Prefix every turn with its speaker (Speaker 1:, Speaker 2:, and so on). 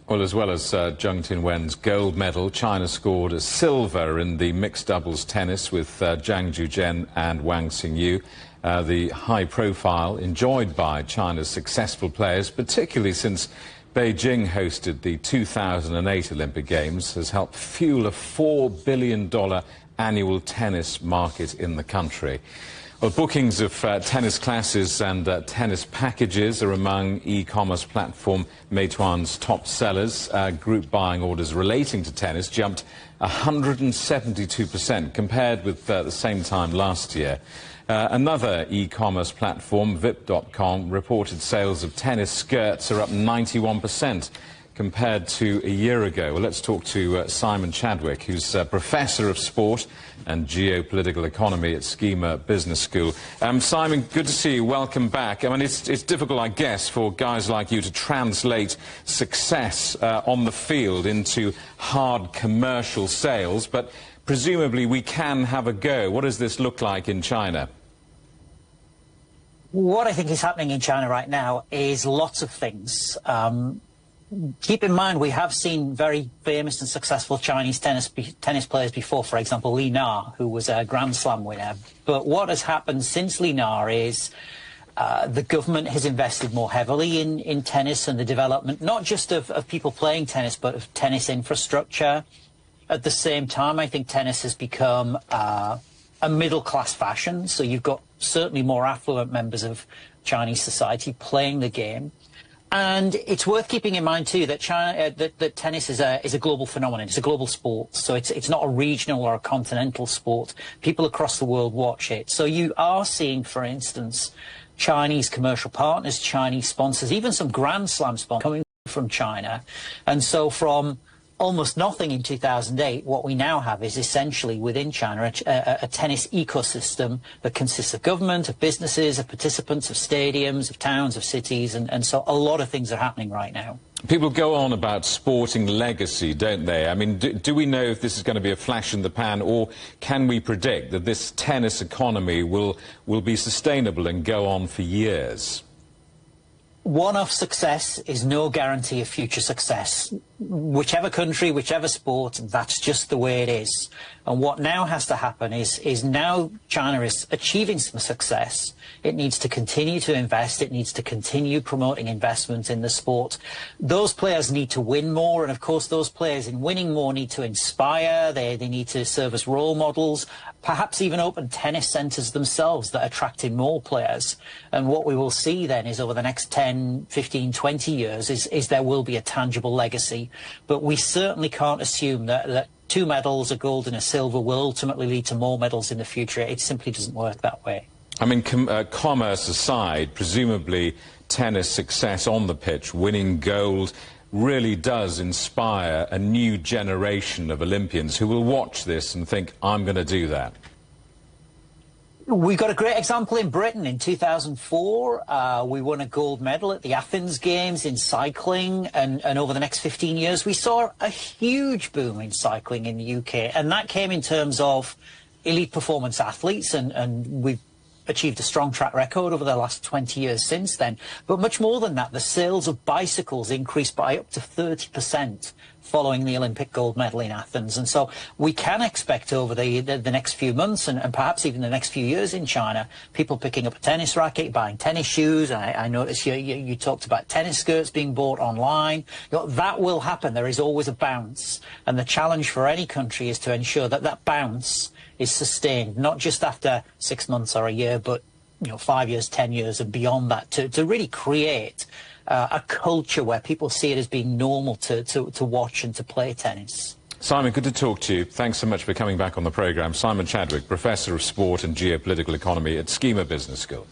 Speaker 1: Well, as well as Zheng Tinwen's gold medal, China scored a silver in the mixed doubles tennis with Zhang Zhuzhen and Wang Xingyu. The high profile enjoyed by China's successful players, particularly since Beijing hosted the 2008 Olympic Games, has helped fuel a $4 billion annual tennis market in the country. Well, bookings of tennis classes and tennis packages are among e-commerce platform Meituan's top sellers. Group buying orders relating to tennis jumped 172% compared with the same time last year. Another e-commerce platform, VIP.com, reported sales of tennis skirts are up 91% compared to a year ago. Well, let's talk to Simon Chadwick, who's Professor of Sport and Geopolitical Economy at Skema Business School. Simon, good to see you. Welcome back. I mean, it's difficult, I guess, for guys like you to translate success on the field into hard commercial sales, but presumably we can have a go. What does this look like in China?
Speaker 2: What I think is happening in China right now is lots of things. Keep in mind, we have seen very famous and successful Chinese tennis players before, for example, Li Na, who was a Grand Slam winner. But what has happened since Li Na is the government has invested more heavily in tennis and the development, not just of people playing tennis, but of tennis infrastructure. At the same time, I think tennis has become a middle-class fashion, so you've got certainly more affluent members of Chinese society playing the game. And it's worth keeping in mind, too, that that tennis is a global phenomenon. It's a global sport, so it's not a regional or a continental sport. People across the world watch it. So you are seeing, for instance, Chinese commercial partners, Chinese sponsors, even some Grand Slam sponsors coming from China. And so from almost nothing in 2008, what we now have is essentially within China a tennis ecosystem that consists of government, of businesses, of participants, of stadiums, of towns, of cities, and so a lot of things are happening right now.
Speaker 1: People go on about sporting legacy, don't they? I mean, do we know if this is going to be a flash in the pan, or can we predict that this tennis economy will be sustainable and go on for years?
Speaker 2: One-off success is no guarantee of future success. Whichever country, whichever sport, that's just the way it is. And what now has to happen is now China is achieving some success. It needs to continue to invest. It needs to continue promoting investment in the sport. Those players need to win more. And, of course, those players in winning more need to inspire. They need to serve as role models, perhaps even open tennis centres themselves that attract in more players. And what we will see then is over the next 10, 15, 20 years is there will be a tangible legacy. But we certainly can't assume that 2 medals, a gold and a silver, will ultimately lead to more medals in the future. It simply doesn't work that way.
Speaker 1: I mean, commerce aside, presumably tennis success on the pitch, winning gold, really does inspire a new generation of Olympians who will watch this and think, I'm going to do that.
Speaker 2: We got a great example in Britain in 2004. We won a gold medal at the Athens Games in cycling, and over the next 15 years we saw a huge boom in cycling in the UK, and that came in terms of elite performance athletes, and we've achieved a strong track record over the last 20 years since then. But much more than that, the sales of bicycles increased by up to 30% following the Olympic gold medal in Athens. And so we can expect over the next few months and perhaps even the next few years in China, people picking up a tennis racket, buying tennis shoes. I noticed you talked about tennis skirts being bought online. That will happen. There is always a bounce. And the challenge for any country is to ensure that that bounce is sustained, not just after 6 months or a year, but 5 years, 10 years and beyond that, to really create a culture where people see it as being normal to watch and to play tennis.
Speaker 1: Simon, good to talk to you. Thanks so much for coming back on the programme. Simon Chadwick, Professor of Sport and Geopolitical Economy at Skema Business School.